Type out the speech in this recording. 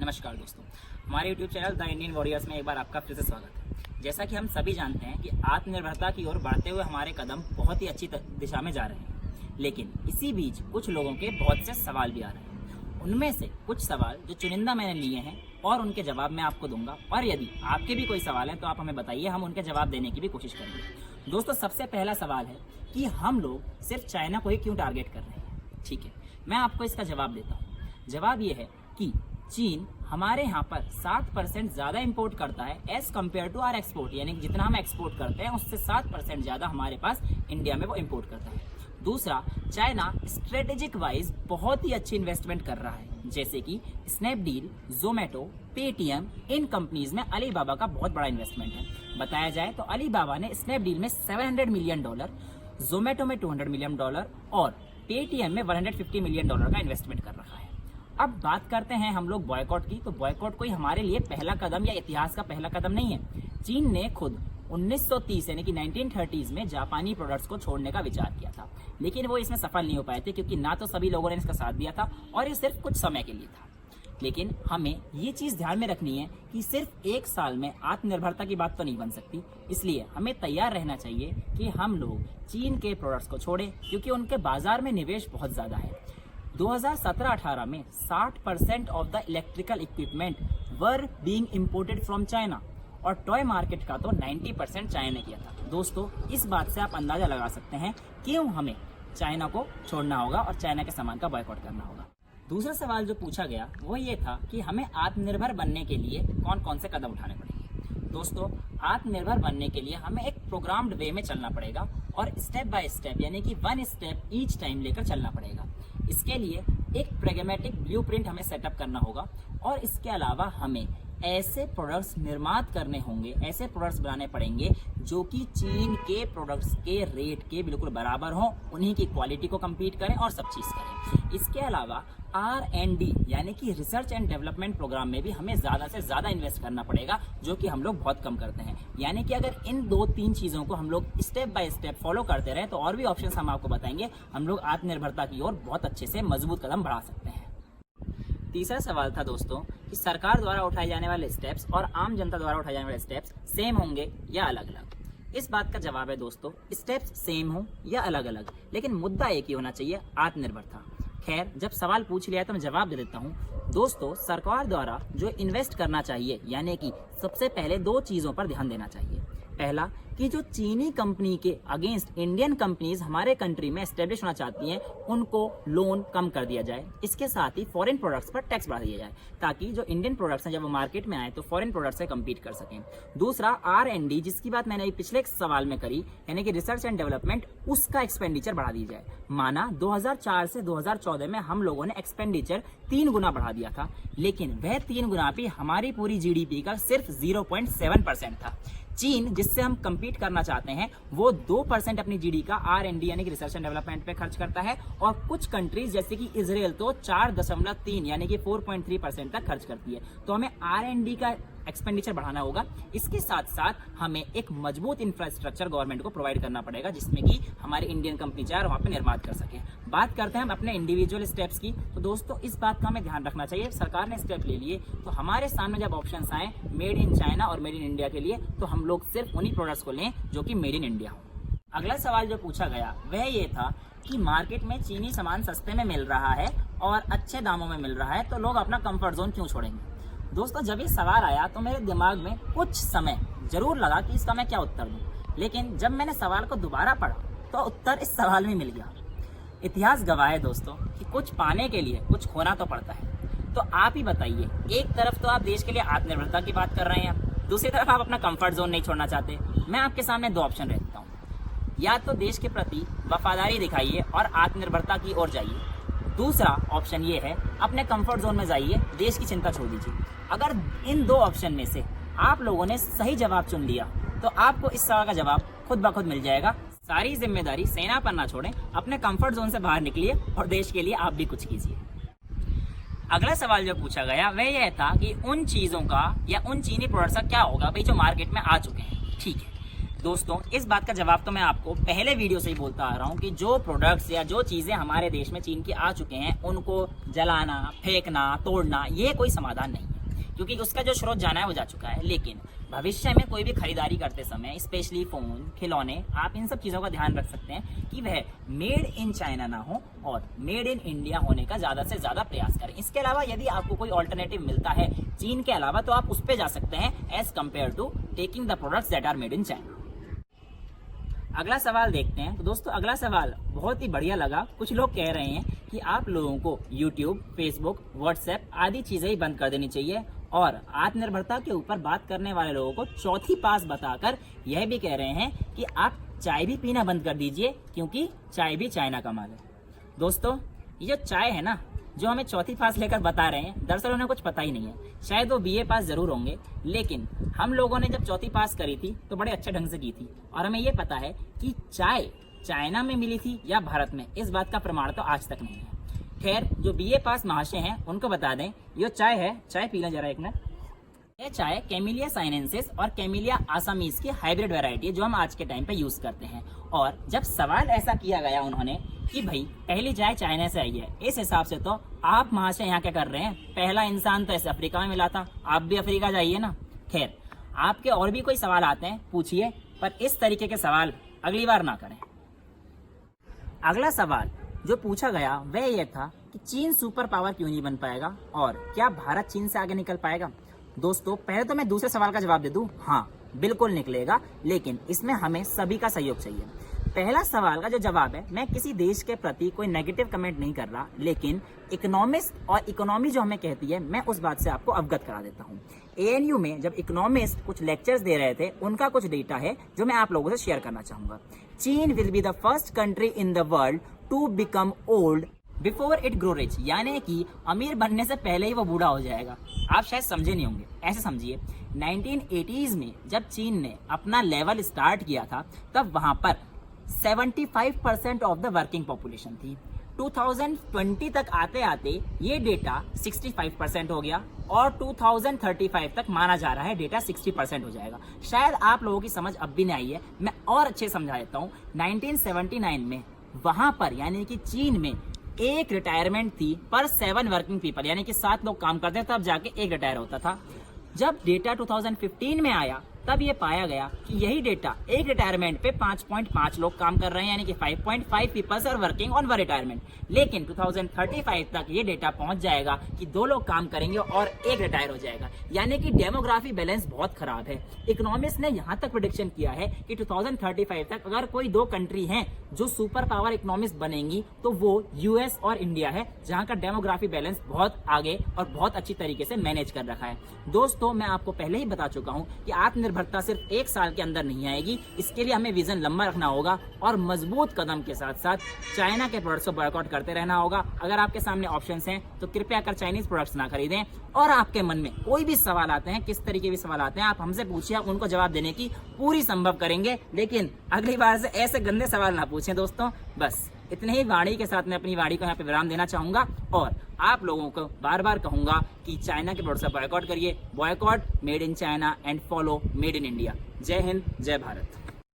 नमस्कार दोस्तों, हमारे YouTube channel the Indian warriors में एक बार आपका फिर से स्वागत है। जैसा कि हम सभी जानते हैं कि आत्मनिर्भरता की ओर बढ़ते हुए हमारे कदम बहुत ही अच्छी दिशा में जा रहे हैं, लेकिन इसी बीच कुछ लोगों के बहुत से सवाल भी आ रहे हैं। उनमें से कुछ सवाल जो चुनिंदा मैंने लिए हैं और उनके जवाब मैं आपको दूंगा, और यदि आपके भी कोई सवाल है तो आप हमें बताइए, हम उनके जवाब देने की भी कोशिश करेंगे। दोस्तों, सबसे पहला सवाल है कि हम लोग सिर्फ चाइना को ही क्यों टारगेट कर रहे हैं। ठीक है, मैं आपको इसका जवाब देता हूँ। जवाब ये है कि चीन हमारे यहाँ पर 60% ज़्यादा इंपोर्ट करता है as compare to our export, यानी कि जितना हम एक्सपोर्ट करते हैं उससे 60% ज़्यादा हमारे पास इंडिया में वो इंपोर्ट करता है। दूसरा, चाइना स्ट्रेटेजिक वाइज बहुत ही अच्छी इन्वेस्टमेंट कर रहा है, जैसे कि स्नैपडील, जोमेटो, पेटीएम, इन कंपनीज में अलीबाबा का बहुत बड़ा इन्वेस्टमेंट है। बताया जाए तो अलीबाबा ने स्नैपडील में $700 मिलियन, जोमेटो में $200 मिलियन और पेटीएम में $150 मिलियन का इन्वेस्टमेंट कर रखा है। अब बात करते हैं हम लोग बॉयकॉट की, तो बॉयकॉट कोई हमारे लिए पहला कदम या इतिहास का पहला कदम नहीं है। चीन ने खुद 1930 यानी कि 1930s में जापानी प्रोडक्ट्स को छोड़ने का विचार किया था, लेकिन वो इसमें सफल नहीं हो पाए थे, क्योंकि ना तो सभी लोगों ने इसका साथ दिया था और ये सिर्फ कुछ समय के लिए था। लेकिन हमें ये चीज़ ध्यान में रखनी है कि सिर्फ एक साल में आत्मनिर्भरता की बात तो नहीं बन सकती, इसलिए हमें तैयार रहना चाहिए कि हम लोग चीन के प्रोडक्ट्स को छोड़ें, क्योंकि उनके बाजार में निवेश बहुत ज़्यादा है। 2017-18 में 60% of the electrical equipment were being imported from China, और टॉय मार्केट का तो 90% चाइना ने किया था। दोस्तों, इस बात से आप अंदाजा लगा सकते हैं क्यों हमें चाइना को छोड़ना होगा और चाइना के सामान का बॉयकॉट करना होगा। दूसरा सवाल जो पूछा गया वो ये था कि हमें आत्मनिर्भर बनने के लिए कौन कौन से कदम उठाने पड़ेंगे। दोस्तों, आत्मनिर्भर बनने के लिए हमें एक प्रोग्राम्ड वे में चलना पड़ेगा और स्टेप बाय स्टेप, यानी कि 1 स्टेप ईच टाइम लेकर चलना पड़ेगा। इसके लिए एक प्रैग्मेटिक ब्लूप्रिंट हमें सेटअप करना होगा, और इसके अलावा हमें ऐसे प्रोडक्ट्स निर्मात करने होंगे, ऐसे प्रोडक्ट्स बनाने पड़ेंगे जो कि चीन के प्रोडक्ट्स के रेट के बिल्कुल बराबर हों, उन्हीं की क्वालिटी को compete करें और सब चीज़ करें। इसके अलावा R&D यानी कि रिसर्च एंड डेवलपमेंट प्रोग्राम में भी हमें ज़्यादा से ज़्यादा इन्वेस्ट करना पड़ेगा, जो कि हम लोग बहुत कम करते हैं। यानी कि अगर इन 2-3 चीज़ों को हम लोग स्टेप बाय स्टेप फॉलो करते रहे तो और भी ऑप्शंस हम आपको बताएंगे, हम लोग आत्मनिर्भरता की ओर बहुत अच्छे से मजबूत कदम बढ़ा सकते हैं। तीसरा सवाल था दोस्तों कि सरकार द्वारा उठाए जाने वाले स्टेप्स और आम जनता द्वारा उठाए जाने वाले स्टेप्स सेम होंगे या अलग अलग। इस बात का जवाब है दोस्तों, स्टेप्स सेम हो या अलग अलग, लेकिन मुद्दा एक ही होना चाहिए, आत्मनिर्भरता। खैर, जब सवाल पूछ लिया तो मैं जवाब दे देता हूँ। दोस्तों, सरकार द्वारा जो इन्वेस्ट करना चाहिए, यानी कि सबसे पहले 2 चीज़ों पर ध्यान देना चाहिए। पहला कि जो चीनी कंपनी के अगेंस्ट इंडियन कंपनीज हमारे कंट्री में एस्टेब्लिश होना चाहती हैं, उनको लोन कम कर दिया जाए। इसके साथ ही फॉरेन प्रोडक्ट्स पर टैक्स बढ़ा दिया जाए, ताकि जो इंडियन प्रोडक्ट्स हैं जब वो मार्केट में आए तो फॉरेन प्रोडक्ट्स से कम्पीट कर सकें। दूसरा, R&D, जिसकी बात मैंने पिछले सवाल में करी, यानी कि रिसर्च एंड डेवलपमेंट, उसका एक्सपेंडिचर बढ़ा दी जाए। माना 2004 से 2014 में हम लोगों ने एक्सपेंडिचर 3 गुना बढ़ा दिया था, लेकिन वह 3 गुना भी हमारी पूरी GDP का सिर्फ 0.7% था। चीन, जिससे हम कम्पीट करना चाहते हैं, वो 2% अपनी GDP का R&D यानी कि रिसर्च एंड डेवलपमेंट पे खर्च करता है, और कुछ कंट्रीज जैसे कि इजराइल तो 4.3 यानी कि 4.3% तक खर्च करती है। तो हमें R&D का एक्सपेंडिचर बढ़ाना होगा। इसके साथ साथ हमें एक मजबूत इंफ्रास्ट्रक्चर गवर्नमेंट को प्रोवाइड करना पड़ेगा, जिसमें कि हमारी इंडियन कंपनी चाहे वहाँ पे निर्मात कर सके। बात करते हैं हम अपने इंडिविजुअल स्टेप्स की, तो दोस्तों इस बात का हमें ध्यान रखना चाहिए, सरकार ने स्टेप ले लिए तो हमारे सामने जब ऑप्शंस आए मेड इन चाइना और मेड इन इंडिया के लिए, तो हम लोग सिर्फ उन्हीं प्रोडक्ट्स को लें जो कि मेड इन इंडिया हो। अगला सवाल जो पूछा गया वह ये था कि मार्केट में चीनी सामान सस्ते में मिल रहा है और अच्छे दामों में मिल रहा है, तो लोग अपना कंफर्ट जोन क्यों छोड़ेंगे। दोस्तों, जब ये सवाल आया तो मेरे दिमाग में कुछ समय जरूर लगा कि इसका मैं क्या उत्तर दूं, लेकिन जब मैंने सवाल को दोबारा पढ़ा तो उत्तर इस सवाल में मिल गया। इतिहास गवाह है दोस्तों कि कुछ पाने के लिए कुछ खोना तो पड़ता है। तो आप ही बताइए, एक तरफ तो आप देश के लिए आत्मनिर्भरता की बात कर रहे हैं, दूसरी तरफ आप अपना कंफर्ट जोन नहीं छोड़ना चाहते। मैं आपके सामने 2 ऑप्शन रखता हूँ, या तो देश के प्रति वफादारी दिखाइए और आत्मनिर्भरता की ओर जाइए। दूसरा ऑप्शन ये है, अपने कंफर्ट जोन में जाइए, देश की चिंता छोड़ दीजिए। अगर इन 2 ऑप्शन में से आप लोगों ने सही जवाब चुन लिया तो आपको इस सवाल का जवाब खुद ब खुद मिल जाएगा। सारी जिम्मेदारी सेना पर ना छोड़ें, अपने कंफर्ट जोन से बाहर निकलिए और देश के लिए आप भी कुछ कीजिए। अगला सवाल जो पूछा गया वह यह था कि उन चीज़ों का या उन चीनी प्रोडक्ट्स का क्या होगा भाई जो मार्केट में आ चुके हैं। ठीक है दोस्तों, इस बात का जवाब तो मैं आपको पहले वीडियो से ही बोलता आ रहा हूँ कि जो प्रोडक्ट्स या जो चीज़ें हमारे देश में चीन की आ चुके हैं, उनको जलाना, फेंकना, तोड़ना, ये कोई समाधान नहीं है। क्योंकि उसका जो स्रोत जाना है वो जा चुका है। लेकिन भविष्य में कोई भी खरीदारी करते समय, स्पेशली फोन, खिलौने, आप इन सब चीजों का ध्यान रख सकते हैं कि वह मेड इन चाइना ना हो और मेड इन इंडिया होने का ज्यादा से ज्यादा प्रयास करें। इसके अलावा यदि आपको कोई ऑल्टरनेटिव मिलता है चीन के अलावा, तो आप उस पर जा सकते हैं as compare to taking the products that are made in China. अगला सवाल देखते हैं। तो दोस्तों अगला सवाल बहुत ही बढ़िया लगा। कुछ लोग कह रहे हैं कि आप लोगों को YouTube, Facebook, WhatsApp आदि चीजें ही बंद कर देनी चाहिए और आत्मनिर्भरता के ऊपर बात करने वाले लोगों को चौथी पास बताकर यह भी कह रहे हैं कि आप चाय भी पीना बंद कर दीजिए, क्योंकि चाय भी चाइना का माल है। दोस्तों ये जो चाय है ना, जो हमें चौथी पास लेकर बता रहे हैं, दरअसल उन्हें कुछ पता ही नहीं है। शायद वो BA पास जरूर होंगे, लेकिन हम लोगों ने जब चौथी पास करी थी तो बड़े अच्छे ढंग से की थी और हमें ये पता है कि चाय चाइना में मिली थी या भारत में, इस बात का प्रमाण तो आज तक नहीं है। खैर, जो BA पास महाशय हैं उनको बता दें, ये चाय है, चाय पी लें जरा एक मिनट। यह चाय कैमिलिया साइनेंसिस और कैमिलिया आसामीज की हाइब्रिड वैरायटी है जो हम आज के टाइम पे यूज करते हैं। और जब सवाल ऐसा किया गया उन्होंने कि भाई पहली चाय चाइना से आई है, इस हिसाब से तो आप महाशय यहाँ क्या कर रहे हैं? पहला इंसान तो ऐसे अफ्रीका में मिला था, आप भी अफ्रीका जाइए ना। खैर, आपके और भी कोई सवाल आते हैं पूछिए, पर इस तरीके के सवाल अगली बार ना करें। अगला सवाल जो पूछा गया वह यह था कि चीन सुपर पावर क्यों नहीं बन पाएगा और क्या भारत चीन से आगे निकल पाएगा। दोस्तों पहले तो मैं दूसरे सवाल का जवाब दे दूं, हाँ बिल्कुल निकलेगा, लेकिन इसमें हमें सभी का सहयोग चाहिए। पहला सवाल का जो जवाब है, मैं किसी देश के प्रति कोई नेगेटिव कमेंट नहीं कर रहा, लेकिन इकोनॉमिस्ट और इकोनॉमी जो हमें कहती है, मैं उस बात से आपको अवगत करा देता हूँ। ANU में जब इकोनॉमिस्ट कुछ लेक्चर्स दे रहे थे, उनका कुछ डेटा है जो मैं आप लोगों से शेयर करना चाहूंगा। चीन will be the first country in the world to become old before it grow rich, यानी कि अमीर बनने से पहले ही वो बूढ़ा हो जाएगा। आप शायद समझे नहीं होंगे, ऐसे समझिए 1980s में जब चीन ने अपना लेवल स्टार्ट किया था, तब वहां पर 75% ऑफ द वर्किंग पॉपुलेशन थी। 2020 तक आते आते ये डेटा 65% हो गया और 2035 तक माना जा रहा है डेटा 60% हो जाएगा। शायद आप लोगों की समझ अब भी नहीं आई है, मैं और अच्छे समझा देता हूँ। 1979 में वहां पर यानी कि चीन में एक रिटायरमेंट थी पर 7 वर्किंग पीपल, यानी कि 7 लोग काम करते थे, तब जाके एक रिटायर होता था। जब डेटा 2015 में आया तब ये पाया गया कि यही डेटा एक रिटायरमेंट पे 5.5 लोग काम कर रहे हैं, यानी कि 5.5 peoples are working on one retirement. लेकिन 2035 तक ये डेटा पहुंच जाएगा कि 2 लोग काम करेंगे और एक रिटायर हो जाएगा, यानी कि डेमोग्राफी बैलेंस बहुत खराब है। इकोनॉमिस्ट ने यहां तक प्रेडिक्शन किया है कि 2035 तक अगर कोई 2 कंट्री हैं जो सुपर पावर इकोनॉमिस्ट बनेंगी तो वो US और इंडिया है, जहां का डेमोग्राफी बैलेंस बहुत आगे और बहुत अच्छी तरीके से मैनेज कर रखा है। दोस्तों मैं आपको पहले ही बता चुका हूं कि आत्मनिर्भरता सिर्फ 1 साल के अंदर नहीं आएगी, इसके लिए हमें विजन लंबा रखना होगा और मजबूत कदम के साथ साथ चाइना के प्रोडक्ट्स को बॉयकॉट करते रहना होगा। अगर आपके सामने ऑप्शंस हैं तो कृपया कर चाइनीज प्रोडक्ट्स ना खरीदें। और आपके मन में कोई भी सवाल आते हैं, किस तरीके के सवाल आते हैं, आप हमसे पूछिए, आप उनको जवाब देने की पूरी संभव करेंगे, लेकिन अगली बार से ऐसे गंदे सवाल ना पूछें दोस्तों। बस इतने ही वाणी के साथ मैं अपनी वाणी को यहाँ पे विराम देना चाहूंगा और आप लोगों को बार बार कहूंगा कि चाइना के प्रोडक्ट्स का बॉयकॉट करिए, boycott made in China and follow made in India. जय हिंद, जय भारत।